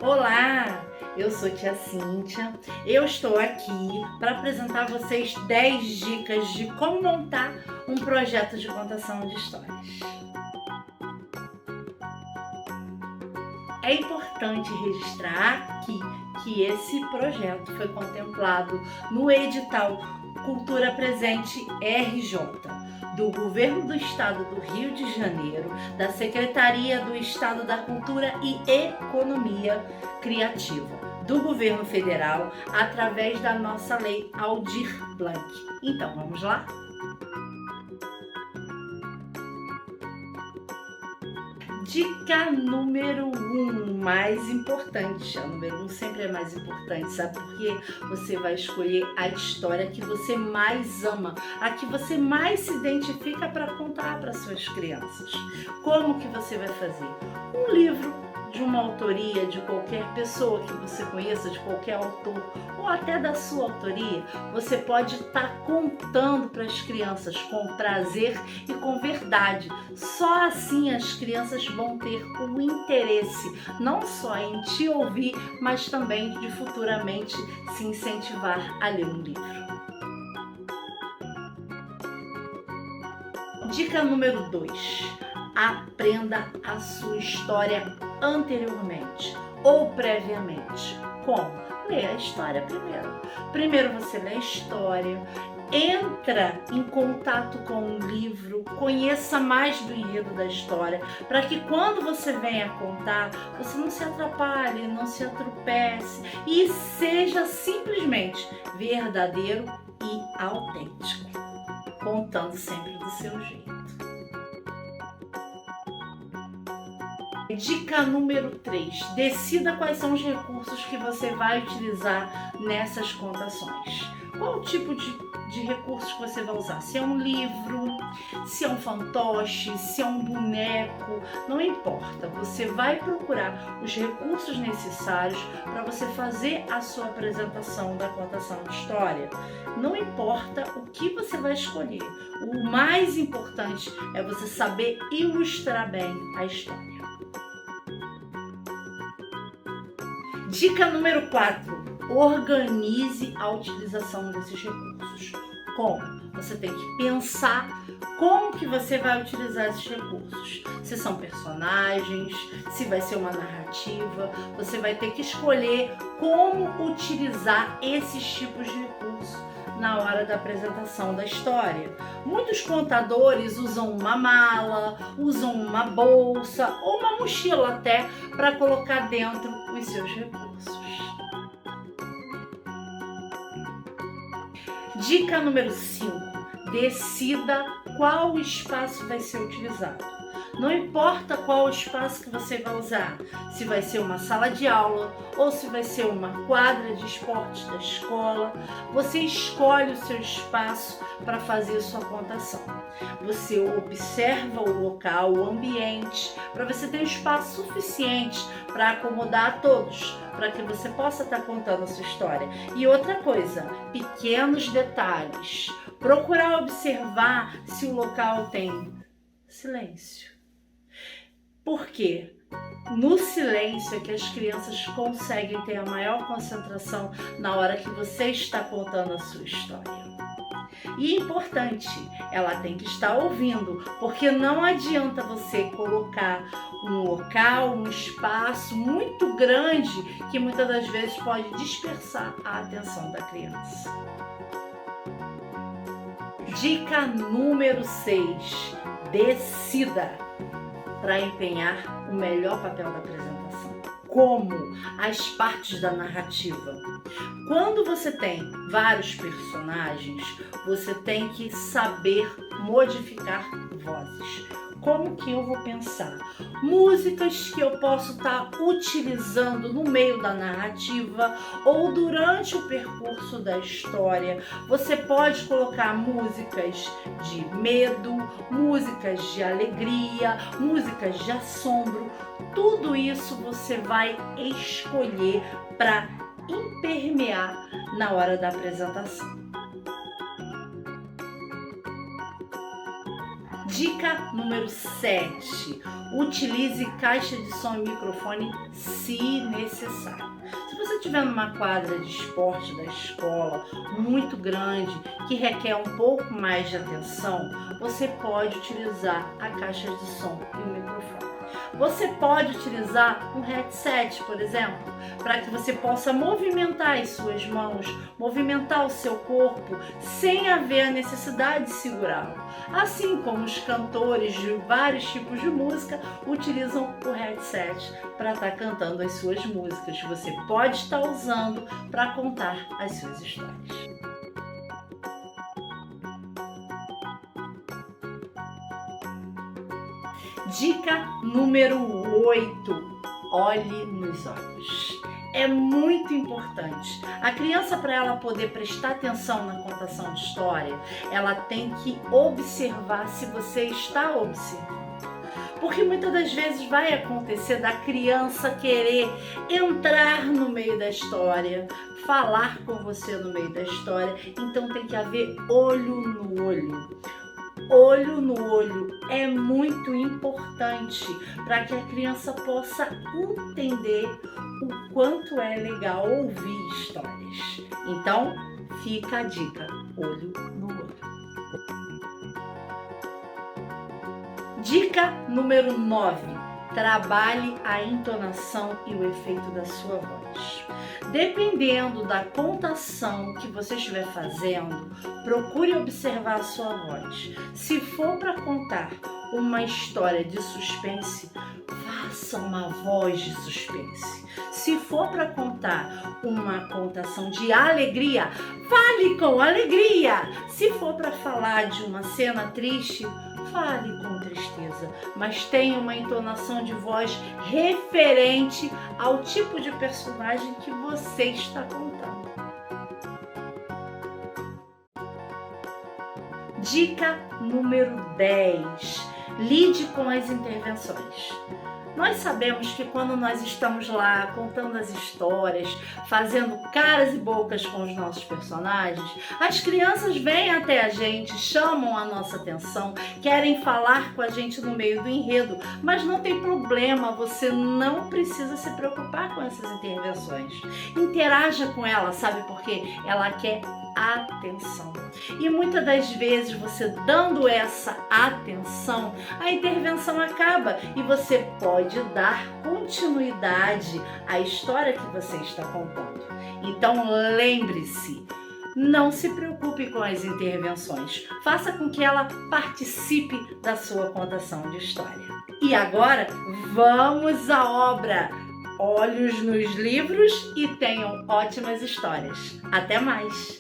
Olá, eu sou tia Cíntia. Eu estou aqui para apresentar a vocês 10 dicas de como montar um projeto de contação de histórias. É importante registrar aqui que esse projeto foi contemplado no edital Cultura Presente RJ, do Governo do Estado do Rio de Janeiro, da Secretaria do Estado da Cultura e Economia Criativa, do Governo Federal, através da nossa lei Aldir Blanc. Então, vamos lá? Dica número 1, mais importante. A número 1 sempre é mais importante, sabe por quê? Você vai escolher a história que você mais ama, a que você mais se identifica para contar para suas crianças. Como que você vai fazer? Um livro de uma autoria de qualquer pessoa que você conheça, de qualquer autor, ou até da sua autoria, você pode estar contando para as crianças com prazer e com verdade. Só assim as crianças vão ter o interesse, não só em te ouvir, mas também de futuramente se incentivar a ler um livro. Dica número 2. Aprenda a sua história anteriormente ou previamente. Como? Lê a história primeiro. Primeiro você lê a história, entra em contato com o livro, conheça mais do enredo da história, para que quando você venha contar, você não se atrapalhe, não se atropece e seja simplesmente verdadeiro e autêntico, contando sempre do seu jeito. Dica número 3. Decida quais são os recursos que você vai utilizar nessas contações. Qual o tipo de recursos que você vai usar? Se é um livro, se é um fantoche, se é um boneco, não importa. Você vai procurar os recursos necessários para você fazer a sua apresentação da contação de história. Não importa o que você vai escolher. O mais importante é você saber ilustrar bem a história. Dica número 4. Organize a utilização desses recursos. Como? Você tem que pensar como que você vai utilizar esses recursos. Se são personagens, se vai ser uma narrativa, você vai ter que escolher como utilizar esses tipos de recursos na hora da apresentação da história. Muitos contadores usam uma mala, usam uma bolsa ou uma mochila até para colocar dentro os seus recursos. Dica número 5. Decida qual espaço vai ser utilizado. Não importa qual espaço que você vai usar, se vai ser uma sala de aula ou se vai ser uma quadra de esportes da escola, você escolhe o seu espaço para fazer sua contação. Você observa o local, o ambiente, para você ter um espaço suficiente para acomodar a todos, para que você possa estar contando a sua história. E outra coisa, pequenos detalhes. Procurar observar se o local tem silêncio. Por quê? No silêncio é que as crianças conseguem ter a maior concentração na hora que você está contando a sua história. E é importante, ela tem que estar ouvindo, porque não adianta você colocar um local, um espaço muito grande que muitas das vezes pode dispersar a atenção da criança. Dica número 6. Decida para empenhar o melhor papel da apresentação. Como? As partes da narrativa. Quando você tem vários personagens, você tem que saber modificar vozes. Como que eu vou pensar? Músicas que eu posso estar utilizando no meio da narrativa ou durante o percurso da história. Você pode colocar músicas de medo, músicas de alegria, músicas de assombro. Tudo isso você vai escolher para impermear na hora da apresentação. Dica número 7. Utilize caixa de som e microfone se necessário. Se você estiver numa quadra de esporte da escola muito grande, que requer um pouco mais de atenção, você pode utilizar a caixa de som e o microfone. Você pode utilizar um headset, por exemplo, para que você possa movimentar as suas mãos, movimentar o seu corpo, sem haver a necessidade de segurá-lo. Assim como os cantores de vários tipos de música utilizam o headset para estar cantando as suas músicas. Você pode estar usando para contar as suas histórias. Dica número 8. Olhe nos olhos. É muito importante. A criança, para ela poder prestar atenção na contação de história, ela tem que observar se você está observando. Porque muitas das vezes vai acontecer da criança querer entrar no meio da história, falar com você no meio da história. Então tem que haver olho no olho. Olho no olho é muito importante para que a criança possa entender o quanto é legal ouvir histórias. Então, fica a dica, olho no olho. Dica número 9. Trabalhe a entonação e o efeito da sua voz. Dependendo da contação que você estiver fazendo, procure observar a sua voz. Se for para contar uma história de suspense, faça uma voz de suspense. Se for para contar uma contação de alegria, fale com alegria. Se for para falar de uma cena triste, fale com tristeza, mas tenha uma entonação de voz referente ao tipo de personagem que você está contando. Dica número 10. Lide com as intervenções. Nós sabemos que quando nós estamos lá contando as histórias, fazendo caras e bocas com os nossos personagens, as crianças vêm até a gente, chamam a nossa atenção, querem falar com a gente no meio do enredo, mas não tem problema, você não precisa se preocupar com essas intervenções. Interaja com ela, sabe por quê? Ela quer atenção. E muitas das vezes você dando essa atenção, a intervenção acaba e você pode dar continuidade à história que você está contando. Então lembre-se, não se preocupe com as intervenções, faça com que ela participe da sua contação de história. E agora vamos à obra! Olhos nos livros e tenham ótimas histórias. Até mais!